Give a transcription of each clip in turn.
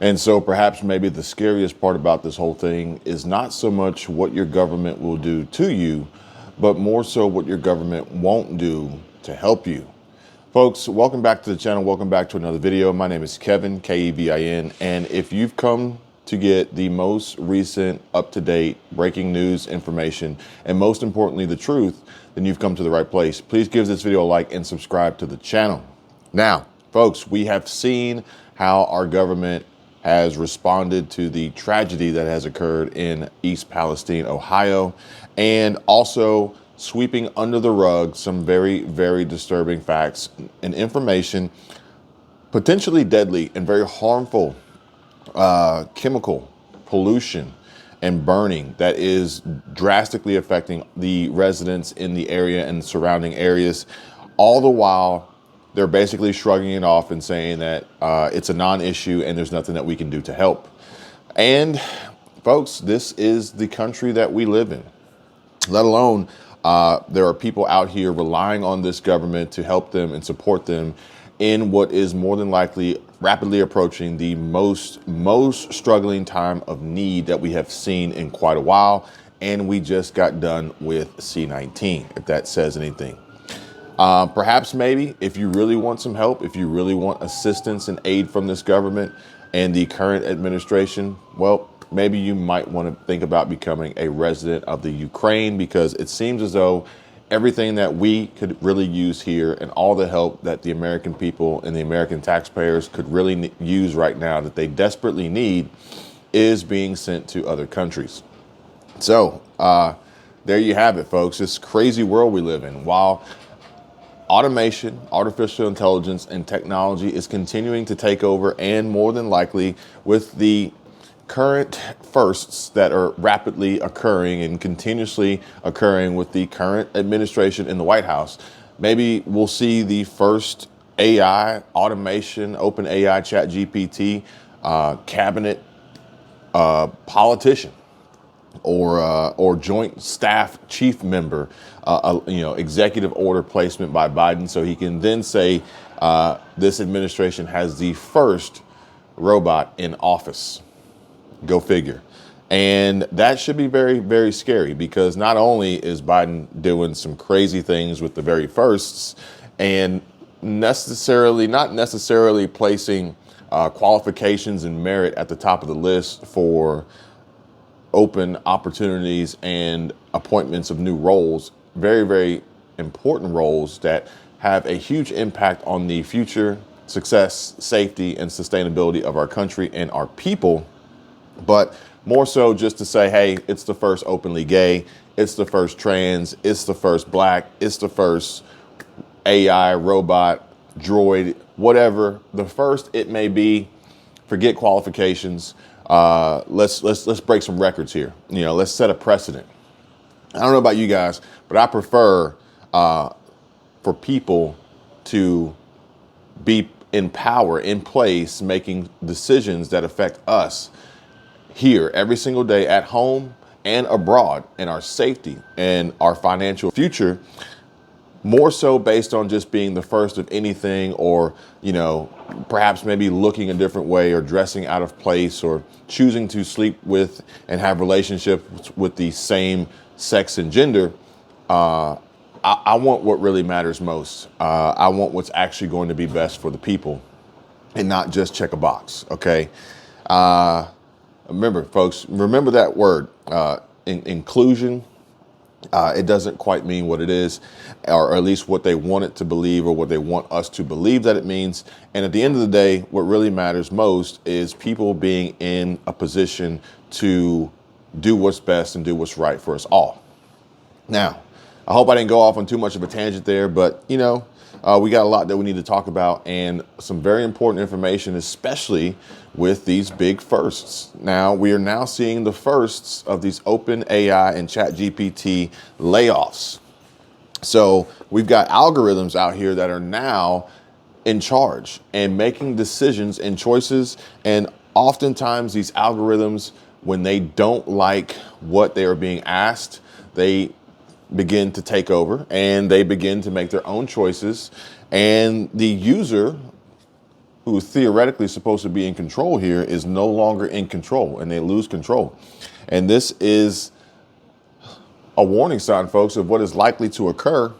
And so perhaps maybe the scariest part about this whole thing is not so much what your government will do to you, but more so what your government won't do to help you. Folks, welcome back to the channel. Welcome back to another video. My name is Kevin, Kevin. And if you've come to get the most recent, up-to-date, breaking news information, and most importantly, the truth, then you've come to the right place. Please give this video a like and subscribe to the channel. Now, folks, we have seen how our government has responded to the tragedy that has occurred in East Palestine, Ohio, and also sweeping under the rug some very, very disturbing facts and information, potentially deadly and very harmful chemical pollution and burning that is drastically affecting the residents in the area and surrounding areas, all the while they're basically shrugging it off and saying that it's a non-issue and there's nothing that we can do to help. And folks, this is the country that we live in, let alone there are people out here relying on this government to help them and support them in what is more than likely rapidly approaching the most struggling time of need that we have seen in quite a while. And we just got done with C-19, if that says anything. Perhaps maybe if you really want some help, if you really want assistance and aid from this government and the current administration, well, maybe you might want to think about becoming a resident of the Ukraine, because it seems as though everything that we could really use here and all the help that the American people and the American taxpayers could really use right now that they desperately need is being sent to other countries. So there you have it, folks. This crazy world we live in. While automation, artificial intelligence, and technology is continuing to take over, and more than likely with the current firsts that are rapidly occurring and continuously occurring with the current administration in the White House, maybe we'll see the first AI automation, OpenAI, ChatGPT cabinet politician or joint staff chief member, executive order placement by Biden, so he can then say this administration has the first robot in office. Go figure. And that should be very, very scary, because not only is Biden doing some crazy things with the very firsts and not necessarily placing qualifications and merit at the top of the list for open opportunities and appointments of new roles, very, very important roles that have a huge impact on the future success, safety, and sustainability of our country and our people. But more so just to say, hey, it's the first openly gay, it's the first trans, it's the first black, it's the first AI, robot, droid, whatever the first it may be. Forget qualifications. Let's break some records here. Let's set a precedent. I don't know about you guys, but I prefer for people to be in power, in place, making decisions that affect us here every single day at home and abroad, and our safety and our financial future, more so based on just being the first of anything, or perhaps maybe looking a different way, or dressing out of place, or choosing to sleep with and have relationships with the same sex and gender. I want what really matters most. I want what's actually going to be best for the people, and not just check a box. Okay. Remember, folks, remember that word, inclusion. It doesn't quite mean what it is, or at least what they want it to believe, or what they want us to believe that it means. And at the end of the day, what really matters most is people being in a position to do what's best and do what's right for us all. Now, I hope I didn't go off on too much of a tangent there, but we got a lot that we need to talk about, and some very important information, especially with these big firsts. Now, we are now seeing the firsts of these OpenAI and ChatGPT layoffs. So we've got algorithms out here that are now in charge and making decisions and choices. And oftentimes these algorithms, when they don't like what they are being asked, they begin to take over and they begin to make their own choices. And the user who is theoretically supposed to be in control here, is no longer in control, and they lose control. And this is a warning sign, folks, of what is likely to occur.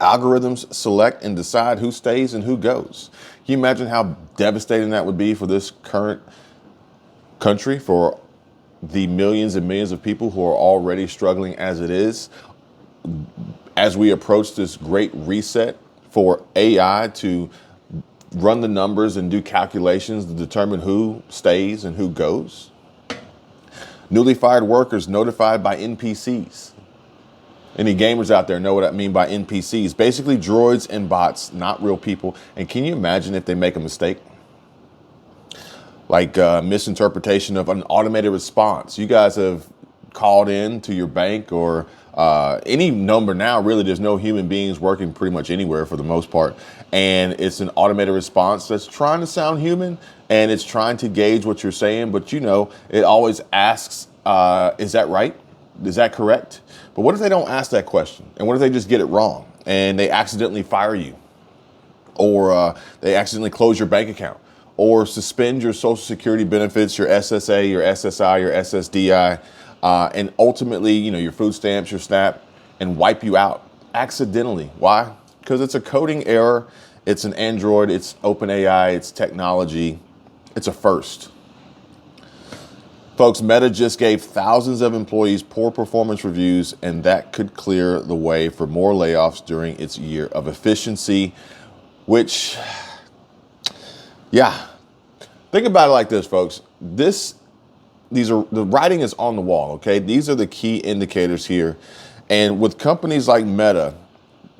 Algorithms select and decide who stays and who goes. Can you imagine how devastating that would be for this current country, for the millions and millions of people who are already struggling as it is, as we approach this great reset for AI to run the numbers and do calculations to determine who stays and who goes? Newly fired workers notified by NPCs. Any gamers out there know what I mean by NPCs? Basically droids and bots, not real people. And can you imagine if they make a mistake? Like misinterpretation of an automated response. You guys have called in to your bank or any number now. Really, there's no human beings working pretty much anywhere for the most part. And it's an automated response that's trying to sound human, and it's trying to gauge what you're saying. But you know, it always asks, is that right? Is that correct? But what if they don't ask that question? And what if they just get it wrong and they accidentally fire you? Or they accidentally close your bank account? Or suspend your Social Security benefits, your SSA, your SSI, your SSDI, and ultimately, you know, your food stamps, your SNAP, and wipe you out accidentally. Why? Because it's a coding error. It's an Android. It's OpenAI. It's technology. It's a first. Folks, Meta just gave thousands of employees poor performance reviews, and that could clear the way for more layoffs during its year of efficiency, which, yeah. Think about it like this, folks. The writing is on the wall, okay? These are the key indicators here. And with companies like Meta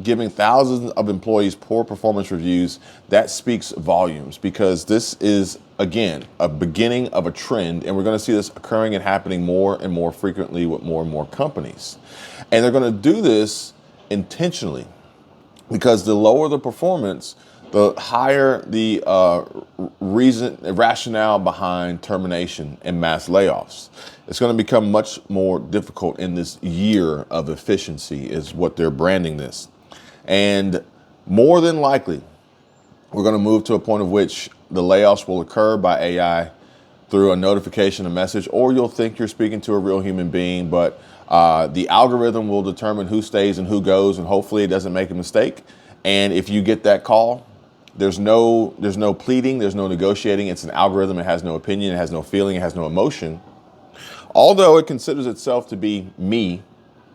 giving thousands of employees poor performance reviews, that speaks volumes, because this is, again, a beginning of a trend, and we're going to see this occurring and happening more and more frequently with more and more companies. And they're going to do this intentionally, because the lower the performance, the higher the rationale behind termination and mass layoffs. It's going to become much more difficult in this year of efficiency, is what they're branding this. And more than likely, we're going to move to a point of which the layoffs will occur by AI through a notification, a message, or you'll think you're speaking to a real human being, but the algorithm will determine who stays and who goes, and hopefully it doesn't make a mistake. And if you get that call, there's no pleading, there's no negotiating. It's an algorithm. It has no opinion. It has no feeling. It has no emotion. Although it considers itself to be me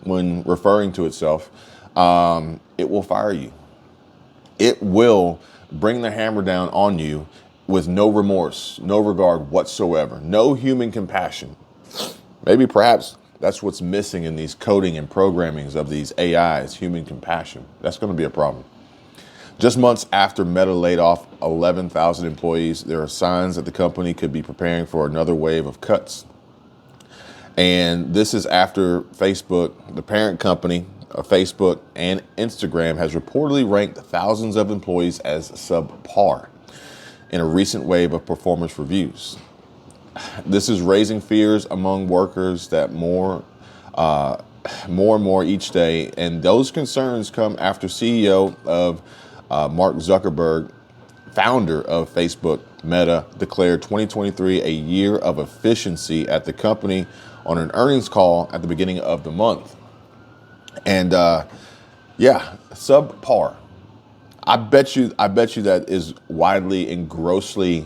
when referring to itself, it will fire you. It will bring the hammer down on you with no remorse, no regard whatsoever, no human compassion. Maybe perhaps that's what's missing in these coding and programmings of these AIs, human compassion. That's going to be a problem. Just months after Meta laid off 11,000 employees, there are signs that the company could be preparing for another wave of cuts. And this is after Facebook, the parent company of Facebook and Instagram, has reportedly ranked thousands of employees as subpar in a recent wave of performance reviews. This is raising fears among workers that more and more each day. And those concerns come after CEO of Mark Zuckerberg, founder of Facebook, Meta, declared 2023 a year of efficiency at the company on an earnings call at the beginning of the month. And subpar. I bet you that is widely and grossly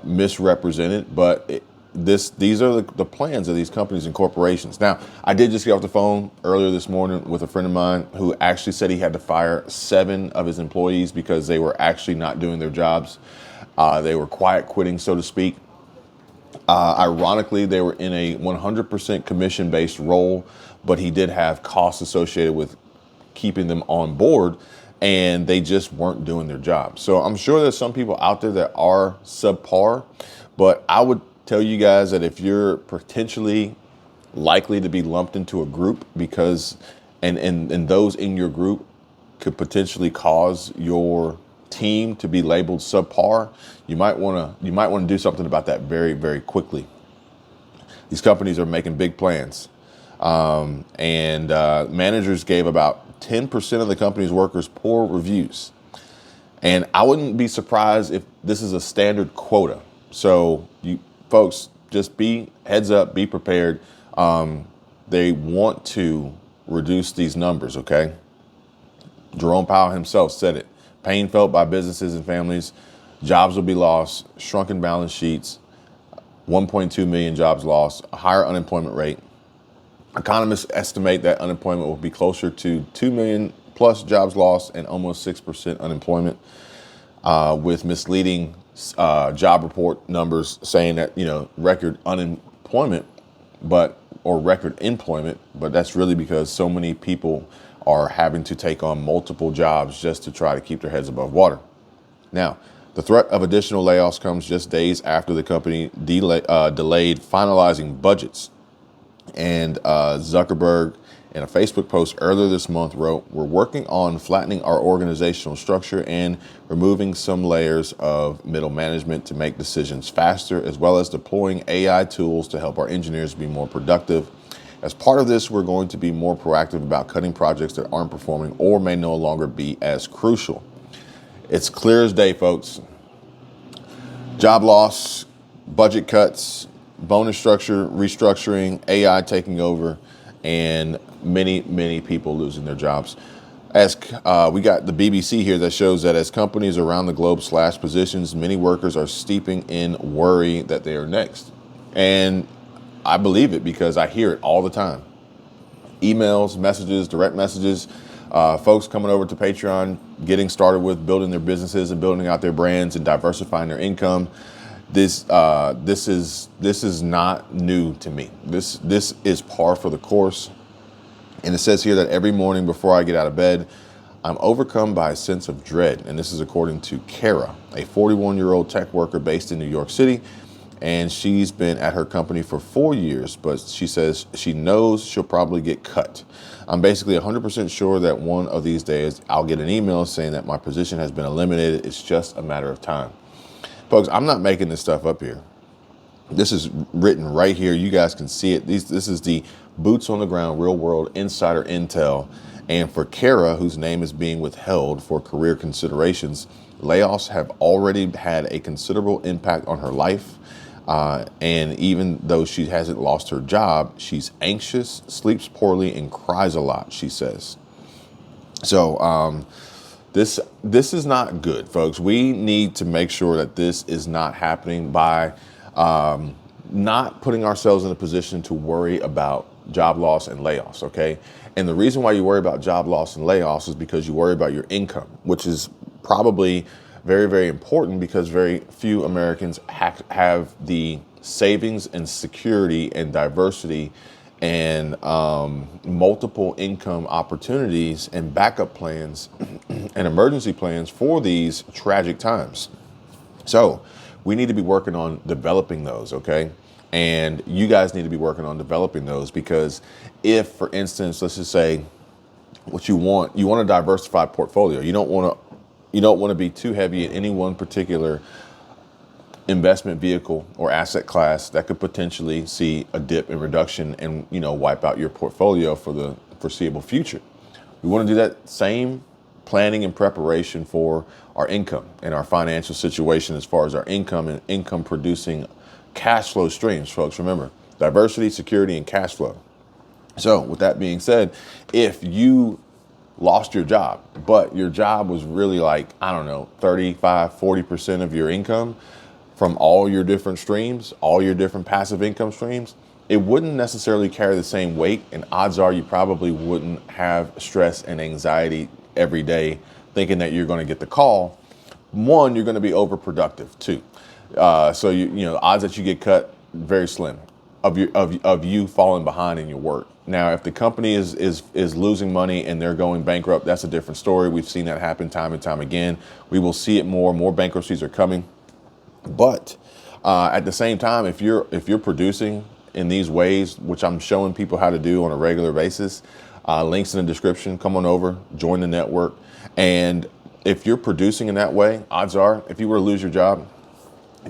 misrepresented, but these are the plans of these companies and corporations. Now, I did just get off the phone earlier this morning with a friend of mine who actually said he had to fire 7 of his employees because they were actually not doing their jobs. They were quiet quitting, so to speak. Ironically, they were in a 100% commission-based role, but he did have costs associated with keeping them on board, and they just weren't doing their job. So I'm sure there's some people out there that are subpar, but I would tell you guys that if you're potentially likely to be lumped into a group because and those in your group could potentially cause your team to be labeled subpar, you might want to do something about that very, very quickly. These companies are making big plans, and managers gave about 10% of the company's workers poor reviews. And I wouldn't be surprised if this is a standard quota. So you folks, just be heads up, be prepared. They want to reduce these numbers, okay? Jerome Powell himself said it. Pain felt by businesses and families, jobs will be lost, shrunken balance sheets, 1.2 million jobs lost, a higher unemployment rate. Economists estimate that unemployment will be closer to 2 million plus jobs lost and almost 6% unemployment, with misleading job report numbers saying that, record unemployment, or record employment, but that's really because so many people are having to take on multiple jobs just to try to keep their heads above water. Now, the threat of additional layoffs comes just days after the company delayed finalizing budgets. And Zuckerberg, in a Facebook post earlier this month, wrote, "We're working on flattening our organizational structure and removing some layers of middle management to make decisions faster, as well as deploying AI tools to help our engineers be more productive. As part of this, we're going to be more proactive about cutting projects that aren't performing or may no longer be as crucial." It's clear as day, folks. Job loss, budget cuts, bonus structure, restructuring, AI taking over, and many, many people losing their jobs. As we got the BBC here that shows that as companies around the globe slash positions, many workers are steeping in worry that they are next. And I believe it because I hear it all the time. Emails, messages, direct messages, folks coming over to Patreon, getting started with building their businesses and building out their brands and diversifying their income. This is not new to me. This is par for the course. And it says here that every morning before I get out of bed, I'm overcome by a sense of dread. And this is according to Kara, a 41-year-old tech worker based in New York City. And she's been at her company for 4 years, but she says she knows she'll probably get cut. I'm basically 100% sure that one of these days I'll get an email saying that my position has been eliminated. It's just a matter of time. Folks, I'm not making this stuff up here. This is written right here. You guys can see it. This is the boots on the ground, real world insider intel. And for Kara, whose name is being withheld for career considerations, layoffs have already had a considerable impact on her life. And even though she hasn't lost her job, she's anxious, sleeps poorly, and cries a lot, she says. So this is not good, folks. We need to make sure that this is not happening by not putting ourselves in a position to worry about job loss and layoffs, okay? And the reason why you worry about job loss and layoffs is because you worry about your income, which is probably very, very important because very few Americans have the savings and security and diversity and multiple income opportunities and backup plans and emergency plans for these tragic times. So we need to be working on developing those, okay? And you guys need to be working on developing those because if, for instance, let's just say what you want a diversified portfolio. You don't want to be too heavy in any one particular investment vehicle or asset class that could potentially see a dip in reduction and, wipe out your portfolio for the foreseeable future. We want to do that same planning and preparation for our income and our financial situation as far as our income and income producing cash flow streams, folks. Remember, diversity, security, and cash flow. So with that being said, if you lost your job, but your job was really 35, 40% of your income from all your different streams, all your different passive income streams, it wouldn't necessarily carry the same weight. And odds are you probably wouldn't have stress and anxiety every day thinking that you're going to get the call. One, you're going to be overproductive too. So you odds that you get cut, very slim of you falling behind in your work. Now, if the company is losing money and they're going bankrupt, that's a different story. We've seen that happen time and time again. We will see it more. More bankruptcies are coming. But at the same time, if you're producing in these ways, which I'm showing people how to do on a regular basis, links in the description. Come on over, join the network. And if you're producing in that way, odds are, if you were to lose your job,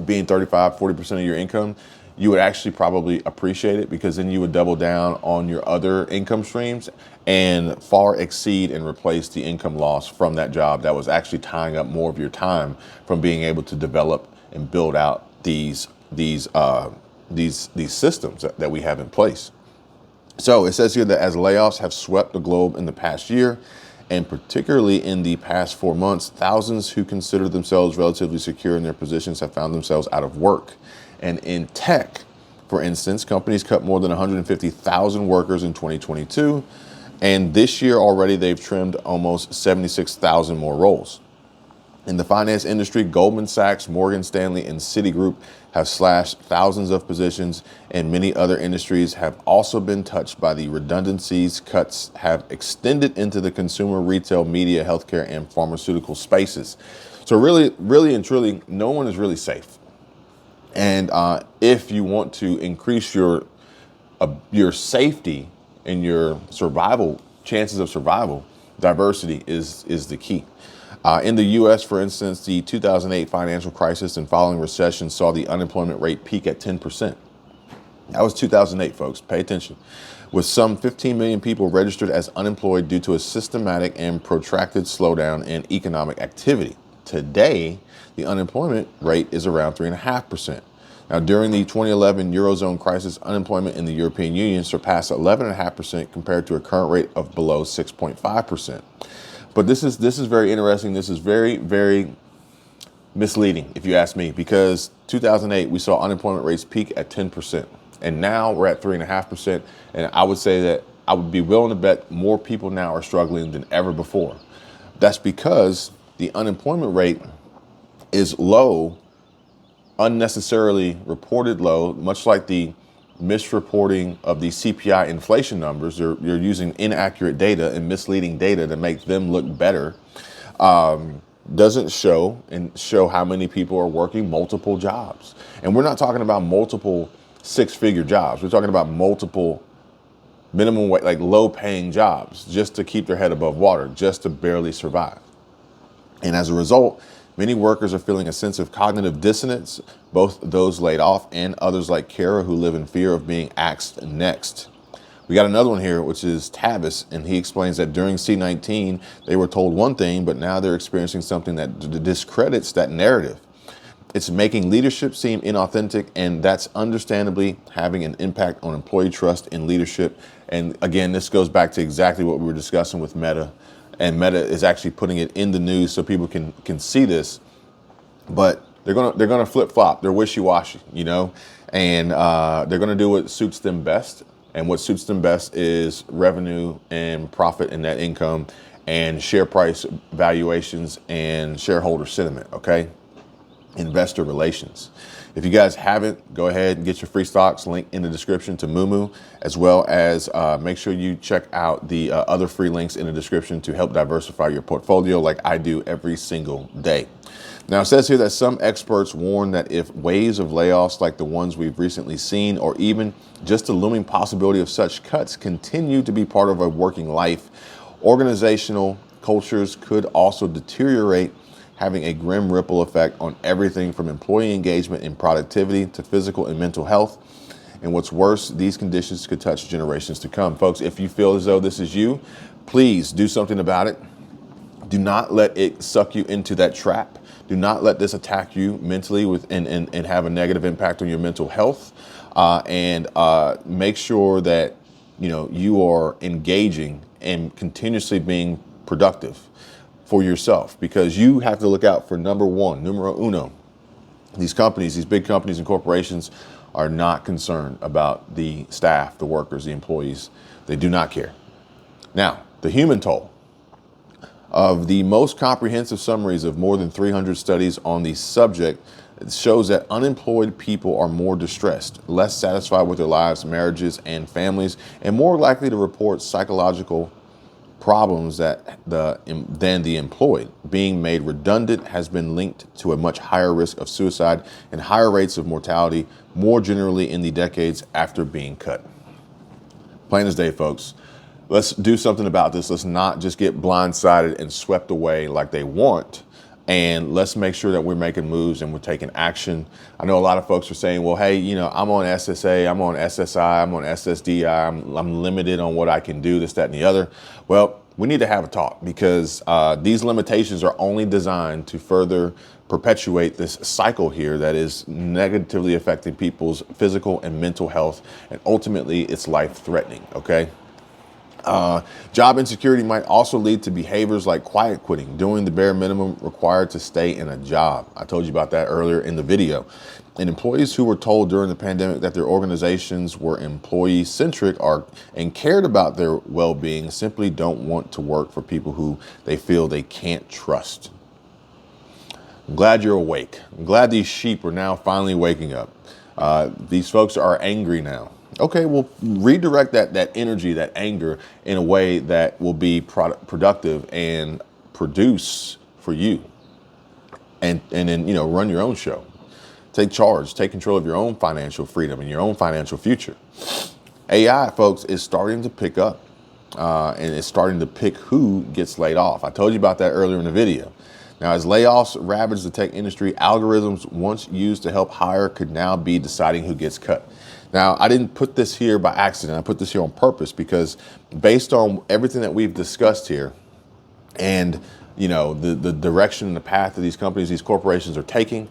being 35, 40% of your income, you would actually probably appreciate it, because then you would double down on your other income streams and far exceed and replace the income loss from that job that was actually tying up more of your time from being able to develop and build out these systems that we have in place. So it says here that as layoffs have swept the globe in the past year, and particularly in the past 4 months, thousands who consider themselves relatively secure in their positions have found themselves out of work. And in tech, for instance, companies cut more than 150,000 workers in 2022. And this year already, they've trimmed almost 76,000 more roles. In the finance industry, Goldman Sachs, Morgan Stanley, and Citigroup have slashed thousands of positions, and many other industries have also been touched by the redundancies. Cuts have extended into the consumer, retail, media, healthcare, and pharmaceutical spaces. So really and truly, no one is really safe. And if you want to increase your safety and your survival, chances of survival, diversity is the key. In the U.S., for instance, the 2008 financial crisis and following recession saw the unemployment rate peak at 10%. That was 2008, folks. Pay attention. With some 15 million people registered as unemployed due to a systematic and protracted slowdown in economic activity. Today, the unemployment rate is around 3.5%. Now, during the 2011 Eurozone crisis, unemployment in the European Union surpassed 11.5% compared to a current rate of below 6.5%. But this is very interesting. This is very, very misleading, if you ask me, because 2008, we saw unemployment rates peak at 10%. And now we're at 3.5%. And I would say that I would be willing to bet more people now are struggling than ever before. That's because the unemployment rate is low, unnecessarily reported low, much like the misreporting of the CPI inflation numbers. You're using inaccurate data and misleading data to make them look better. Doesn't show how many people are working multiple jobs. And we're not talking about multiple six-figure jobs. We're talking about multiple minimum wage, like low-paying jobs, just to keep their head above water, just to barely survive. And as a result, many workers are feeling a sense of cognitive dissonance, both those laid off and others like Kara, who live in fear of being axed next. We got another one here, which is Tavis, and he explains that during C-19, they were told one thing, but now they're experiencing something that discredits that narrative. It's making leadership seem inauthentic, and that's understandably having an impact on employee trust in leadership. And again, this goes back to exactly what we were discussing with Meta. And Meta is actually putting it in the news so people can see this, but they're gonna flip flop. They're wishy washy, and they're gonna do what suits them best. And what suits them best is revenue and profit and net income, and share price valuations and shareholder sentiment. Okay, investor relations. If you guys haven't, go ahead and get your free stocks, link in the description to Moomoo, as well as make sure you check out the other free links in the description to help diversify your portfolio like I do every single day. Now, it says here that some experts warn that if waves of layoffs like the ones we've recently seen, or even just the looming possibility of such cuts, continue to be part of a working life, organizational cultures could also deteriorate, having a grim ripple effect on everything from employee engagement and productivity to physical and mental health. And what's worse, these conditions could touch generations to come. Folks, if you feel as though this is you, please do something about it. Do not let it suck you into that trap. Do not let this attack you mentally and have a negative impact on your mental health. And make sure that you are engaging and continuously being productive for yourself, because you have to look out for numero uno. These companies, these big companies and corporations are not concerned about the staff, the workers, the employees. They do not care. Now, the human toll. Of the most comprehensive summaries of more than 300 studies on the subject, it shows that unemployed people are more distressed, less satisfied with their lives, marriages, and families, and more likely to report psychological problems than the employed. Being made redundant has been linked to a much higher risk of suicide and higher rates of mortality more generally in the decades after being cut. Plain as day, folks. Let's do something about this. Let's not just get blindsided and swept away like they want. And let's make sure that we're making moves and we're taking action. I know a lot of folks are saying, well, hey, I'm on SSA, I'm on SSI, I'm on SSDI, I'm limited on what I can do, this, that, and the other. Well, we need to have a talk, because these limitations are only designed to further perpetuate this cycle here that is negatively affecting people's physical and mental health, and ultimately it's life-threatening, okay? Job insecurity might also lead to behaviors like quiet quitting, doing the bare minimum required to stay in a job. I told you about that earlier in the video. And employees who were told during the pandemic that their organizations were employee-centric and cared about their well-being simply don't want to work for people who they feel they can't trust. I'm glad you're awake. I'm glad these sheep are now finally waking up. These folks are angry now. Okay, well, redirect that energy, that anger, in a way that will be productive and produce for you. And then, run your own show. Take charge, take control of your own financial freedom and your own financial future. AI, folks, is starting to pick up, and it's starting to pick who gets laid off. I told you about that earlier in the video. Now, as layoffs ravage the tech industry, algorithms once used to help hire could now be deciding who gets cut. Now, I didn't put this here by accident. I put this here on purpose, because based on everything that we've discussed here, and the direction and the path that these companies, these corporations are taking,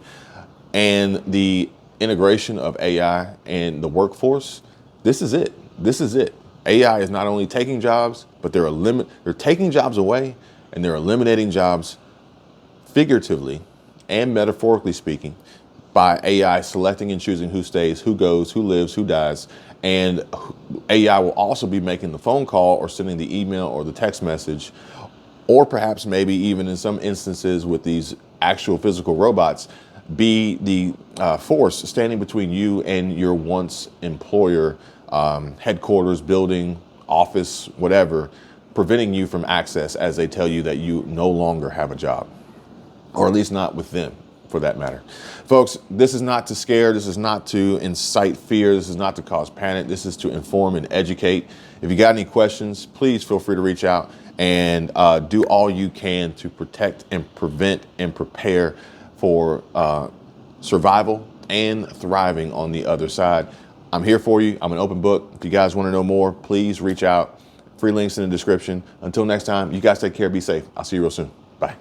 and the integration of AI and the workforce, this is it. This is it. AI is not only taking jobs, but they're taking jobs away, and they're eliminating jobs figuratively and metaphorically speaking, by AI selecting and choosing who stays, who goes, who lives, who dies. And AI will also be making the phone call or sending the email or the text message, or perhaps maybe even in some instances with these actual physical robots, be the force standing between you and your once employer, headquarters, building, office, whatever, preventing you from access as they tell you that you no longer have a job, or at least not with them, for that matter. Folks, this is not to scare. This is not to incite fear. This is not to cause panic. This is to inform and educate. If you got any questions, please feel free to reach out and do all you can to protect and prevent and prepare for survival and thriving on the other side. I'm here for you. I'm an open book. If you guys want to know more, please reach out. Free links in the description. Until next time, you guys take care. Be safe. I'll see you real soon. Bye.